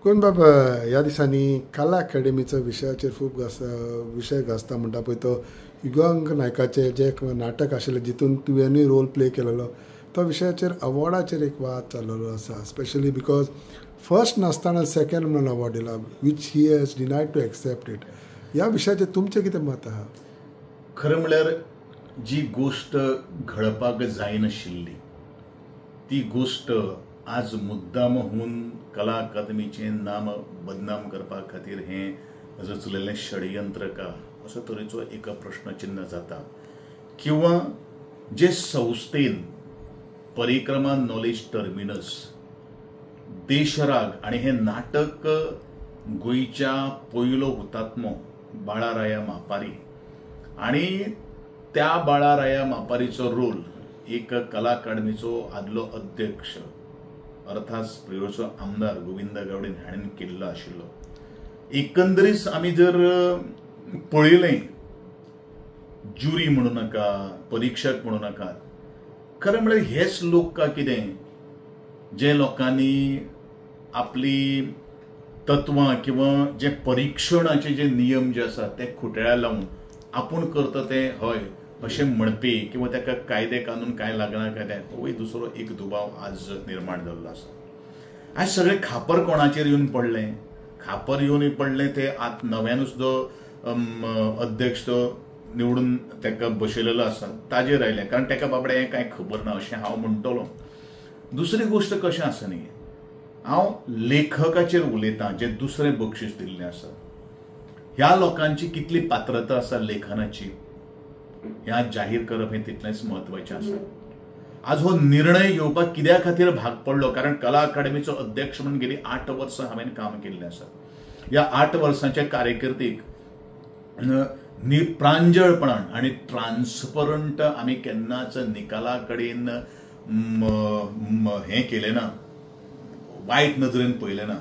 कोण बाबा ह्या दिसांनी कला अकॅडमीचो विशयाचेर खूब विशय गाजता म्हणटा पळय तो युगांक नायकाचें जें नाटक आशिल्लें जितून तुवेंनूय रोल प्ले केलेलो तो विशयाचेर अवॉर्डाचेर एक वाद चाललेलो आसा स्पेशली बिकॉज फर्स्ट नासतना सेकंड म्हणून अवॉर्ड दिला which he has denied to accept it. ह्या विशयाचेर तुमचें कितें मत आहा? खरं म्हळ्यार जी गोष्ट घडपाक जायनाशिल्ली ती गोष्ट आज मुद्दाम होऊन कला अकादमीचें नाम बदनाम करपा खातीर हें रचलेलें षडयंत्र का असो तरेचो एक प्रश्नचिन्ह जाता. किंवा जे संस्थेन परिक्रमा नॉलेज टर्मिनस देशराग आणि हे नाटक गोंयच्या पयलो हुतात्मो बाळाराया मापारी आणि त्या बाळाराया मापारीचो रोल एक कला अकादमीचो आदलो अध्यक्ष अर्थात प्रियोचो आमदार गोविंद गावडे हाणेन केल्लो आशिल्लो. एकंदरीत आमी जर पळयलें ज्युरी म्हणू नाका परीक्षक म्हणू नाका खरें म्हळ्यार हेच लोक का कितें जे लोकांनी आपली तत्वां किंवा जे परीक्षणाचे जे नियम जे आसात ते खुट्याळ लावन आपूण करता ते हय अशें म्हणपी किंवा ताका कायदे कानून काय लागना काय होय दुसरो एक दुबाव आज निर्माण जाल्लो आसा. आज सगळे खापर कोणाचेर येवन पडलें खापर येवन पडलें ते आत नव्यानूच जो अध्यक्ष तो निवडून ताका बसयलेलो आसा ताजेर आयलें कारण ताका बाबडे हें कांय खबर ना अशें हांव म्हणटलो. दुसरी गोश्ट कशें आसा न्ही हांव लेखकाचेर उलयतां जे दुसरें बक्षीस दिल्लें आसा ह्या लोकांची कितली पात्रता आसा लेखनाची ह्या जाहीर करप हें तितलेंच म्हत्वाचें आसा. आज हो निर्णय घेवपाक कित्या खातीर भाग पडलो कारण कला अकादमीचो अध्यक्ष म्हणून गेली 8 वर्सां हांवें काम केल्लें आसा. ह्या 8 वर्सांच्या कारकिर्दीक निप्रांजळपणान आणि ट्रान्सपरंट आमी केन्नाच निकाला कडेन हें केलें ना वायट नजरेन पळयलें ना.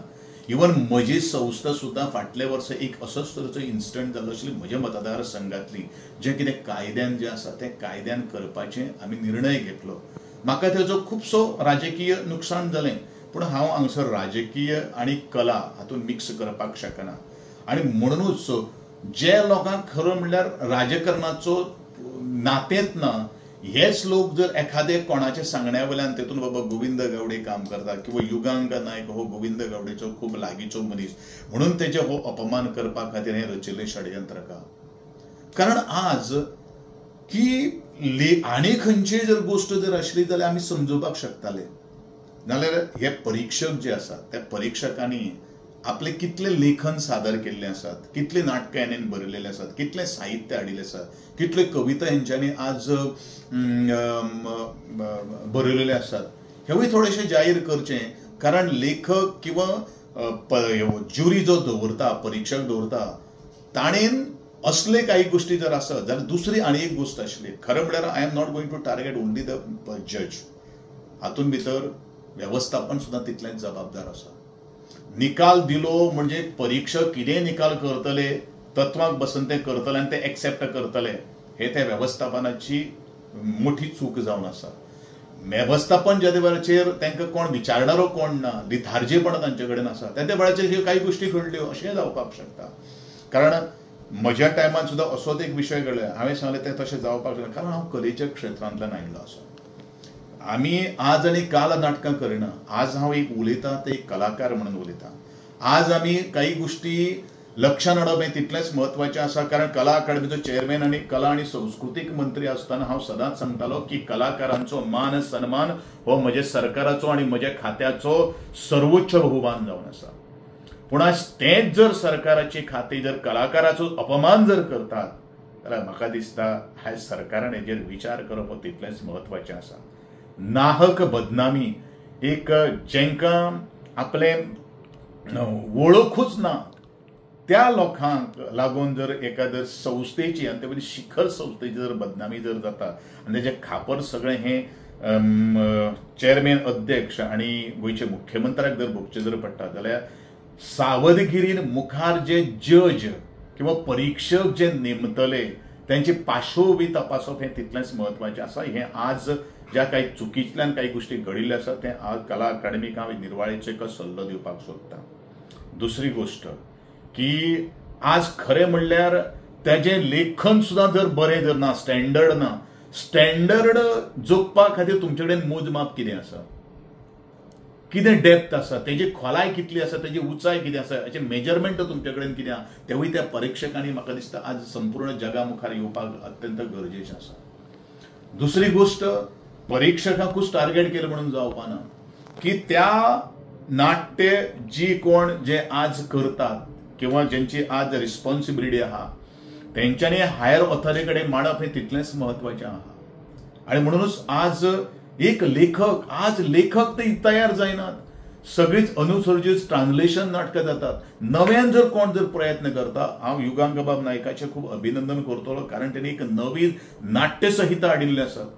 इवन म्हजी संस्था सुद्दां फाटले वर्स एक असोच तरेचो इन्सिडंट जाल्लो आशिल्लो म्हज्या मतदार संघातली जे कितें कायद्यान जें आसा तें कायद्यान करपाचें आमी निर्णय घेतलो. म्हाका तेजो खुबसो राजकीय नुकसाण जालें पूण हांव हांगसर राजकीय आनी कला हातूंत मिक्स करपाक शकना आनी म्हणूनच जे लोकांक खरं म्हणल्यार राजकारणाचो नातेंच ना हेच लोक जर एखादे कोणाच्या सांगण्या वयल्यान तेतून बाबा गोविंद गावडे काम करता किंवा युगांक नायक हो गोविंद गावडेचो खूब लागींचो मनीस म्हणून तेजे हो अपमान करपा खातीर हें रचिल्लें षडयंत्र का. कारण आज की आनी खंयची जर गोश्ट जर आसली जाल्यार आमी समजोवपाक शकताले नाल्यार हे परीक्षक जे आसात त्या परीक्षकांनी आपले कितले लेखन सादर केल्ले आसात कितले नाटकां हेणेन बरयलेले आसात कितले साहित्य हाडिल्लें आसा कितले कविता हेंच्यांनी आज बरयलेले आसात हेवूय थोडेशें जाहीर करचें. कारण लेखक किंवा ज्युरी जो दवरता परीक्षक दवरता ताणेन असले काही गोष्टी जर आसत जाल्यार दुसरी आनी एक गोष्ट आशिल्ली. खरें म्हळ्यार I am not going to target only the जज हातून भितर वेवस्थापन सुद्दां तितलेंच जबाबदार आसा. निकाल दिलो म्हणजे परीक्षक कितें निकाल करतले तत्वाक बसून ते करतले आनी ते एक्सेप्ट करतले हे त्या वेवस्थापनाची मोठी चूक जावन आसा. वेवस्थापन ज्या वेळाचेर तांकां कोण विचारणारो कोण ना लिथार्जीपण तांचे कडेन आसा त्या वेळाचेर ह्यो काही गोश्टी घडल्यो अशें जावपाक शकता. कारण म्हज्या टायमार सुद्दां असोच एक विशय घडलो हांवें सांगलें तें तशें जावपाक शकना कारण हांव कलेच्या क्षेत्रांतल्यान आयिल्लो आसा. आमी आज आनी काल नाटकां करिना आज हांव एक उलयतां ते एक कलाकार म्हणून उलयतां. आज आमी काही गोश्टी लक्षांत हाडप हें तितलेंच म्हत्वाचें आसा कारण कला अकादमीचो चेअरमॅन आनी कला आनी संस्कृतीक मंत्री आसतना हांव सदांच सांगतालो की कलाकारांचो मान सन्मान हो म्हज्या सरकाराचो आनी म्हज्या खात्याचो सर्वोच्च बहुमान जावन आसा. पूण आज तेच जर सरकाराची खाती जर कलाकाराचो अपमान जर करतात जाल्यार म्हाका दिसता आयज सरकारान हेजेर विचार करप हो तितलेंच म्हत्वाचें आसा. नाहक बदनामी एक जेंकां आपले वळखूच ना त्या लोकांक लागून जर एखाद्या संस्थेची आनी ते शिखर संस्थेची जर बदनामी जर जाता आनी तेजे खापर सगळें हें चेअरमॅन अध्यक्ष आनी गोंयचे मुख्यमंत्र्याक जर भोगचें जर पडटा जाल्यार सावधगिरीन मुखार जे जज किंवा परीक्षक जे नेमतले त्यांची पार्श्वभूमी तपासप हें तितलेंच म्हत्वाचें आसा. हें आज ज्या काही चुकींतल्यान काही गोष्टी घडिल्ल्यो आसात तें आज कला अकादमीक हांव निर्वाळेचो एक सल्लो दिवपाक सोदतां. दुसरी गोष्ट की आज खरें म्हणल्यार तेजें लेखन सुद्धा जर बरें जर ना, स्टँडर्ड जोखपा खातीर तुमचे कडेन मोजमाप कितें आसा, कितें डेप्थ आसा, तेजी खोलाय कितली आसा, तेजी उंचाय कितें आसा, हेचें मेजरमेंट तुमचे कडेन कितें आसा, तेवूय त्या परीक्षकांनी म्हाका दिसता आज संपूर्ण जगा मुखार येवपाक अत्यंत गरजेचें आसा. दुसरी गोष्ट, परीक्षकांकूच टार्गेट केलं म्हणून जावपाना की त्या नाट्य जी कोण जे आज करतात किंवा ज्यांची आज रिस्पॉन्सिबिलिटी आहा तेंच्यांनी हायर ऑथॉरिटी कडेन मांडप हें तितलेंच महत्वाचें आहा. आणि म्हणूनच आज एक लेखक ते तयार जायनात. सगळीच अनुसर्जीत ट्रान्सलेशन नाटकां जातात. नव्यान जर कोण जर प्रयत्न करता, हांव युगांगबाब नायकाचें खूब अभिनंदन करतलो, कारण त्यांनी एक नवी नाट्य संहिता हाडिल्ली आसा.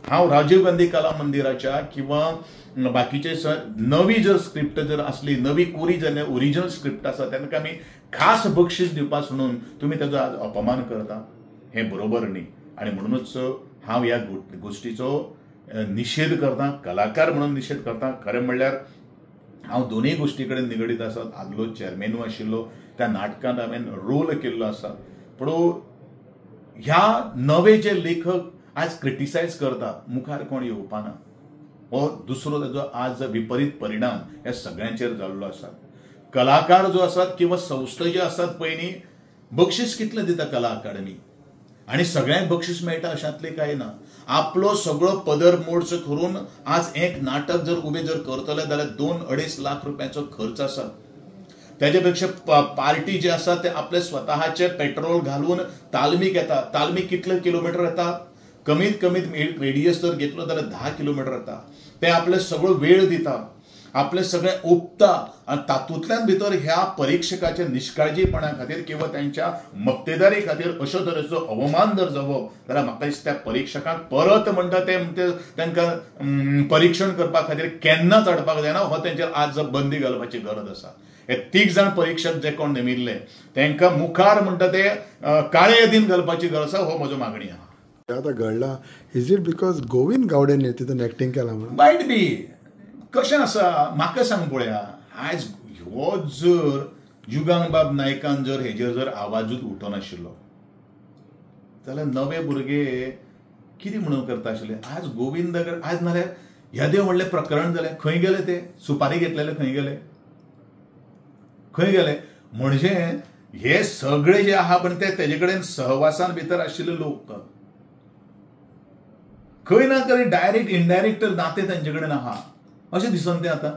हांव राजीव गांधी कला मंदिराच्या किंवा बाकीचे नवी जर स्क्रिप्ट जर असली, नवी कोरी जेन्ना ओरिजिनल स्क्रिप्ट आसा तांकां आमी खास बक्षीस दिवपाक म्हणून तुम्ही त्याचो आज अपमान करता, हे बरोबर न्ही. आणि म्हणूनच हांव ह्या गोष्टीचो निषेध करता, कलाकार म्हणून निषेध करता. खरें म्हणल्यार हांव दोनूय गोष्टी कडेन निगडीत आसा. आदलो चेअरमॅनूय आशिल्लो, त्या नाटकांत हांवें रोल केल्लो आसा. पूण ह्या नवे जे लेखक आज क्रिटिसायज करता, मुखार कोण येवपाना, हो दुसरो ताजो आज विपरीत परिणाम ह्या सगळ्यांचेर जाल्लो आसा. कलाकार जो आसात किंवा संस्था जे आसात पळय, बक्षीस कितलें दिता कला अकादमी, आणि सगळ्यांक बक्षीस मेळटा अशांतले काय ना. आपलो सगळो पदर मोडचो करून आज एक नाटक जर उबें जर करतले जाल्यार 2-2.5 लाख रुपयाचो खर्च आसा. त्याच्यापेक्षा पार्टी जे आसा ते आपले स्वतःचे पेट्रोल घालून तालमीक येता. तालमीक कितले किलोमीटर येता, कमीत कमीत रेडियस जर घेतलो जाल्यार 10 किलोमीटर येता. ते आपले सगळो वेळ दिता, आपले सगळे ओपता, आणि तातूंतल्यान भितर ह्या परीक्षकाच्या निष्काळजीपणा खातीर किंवा त्यांच्या मक्तेदारी खातीर अशो तरेचो अवमान जर जावप जाल्यार म्हाका दिसता त्या परीक्षकांक परत म्हणटा ते तांकां परीक्षण करपा खातीर केन्नाच हाडपाक जायना. हो तेंचेर आज बंदी घालपाची गरज आसा. हे 3 जाण परीक्षक जे कोण नेमिल्ले तांकां मुखार म्हणटा ते काळे यादीन घालपाची गरज आसा. हो म्हजो मागणी आहा. आता घडला, इज इट बिकॉज गोविंद गावडेन तितून एक्टिंग केला म्हणून? मायट बी. कशें आसा म्हाका सांग पळया, आज हो जर युगांगबाब नायकान जर हेजेर जर आवाजूच उठोनाशिल्लो जाल्यार नवे भुरगे कितें म्हणून करता आशिल्ले. आज गोविंद आज नाल्यार ह्या व्हडलें प्रकरण जालें, खंय गेले ते सुपारी घेतलेले, खंय गेले म्हणजे हे सगळे जे आहा पण ते तेजे कडेन सहवासान भितर आशिल्ले लोक खंय ना खंय डायरेक्ट इनडायरेक्ट नाते तेंचे कडेन आहा अशें दिसन तें. आतां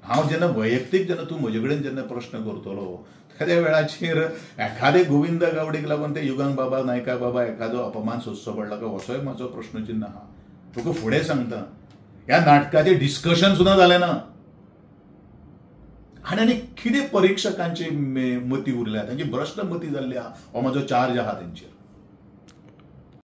हांव जेन्ना वैयक्तीक जेन्ना तूं म्हजे कडेन जेन्ना प्रश्न करतलो त्या वेळाचेर एखादे गोविंद गावडेक लागून ते युगांगबाबा नायका बाबा एखादो अपमान सोंसचो पडला काय असोय म्हजो प्रश्नचिन्ह आहा. तुका फुडें सांगता, ह्या नाटकाचें डिस्कशन सुद्दां जालें ना. आनी कितें परीक्षकांची मती उरल्या, तांची भ्रश्ट मती जाल्ली आहा, हो म्हजो चार्ज आहा तेंचेर.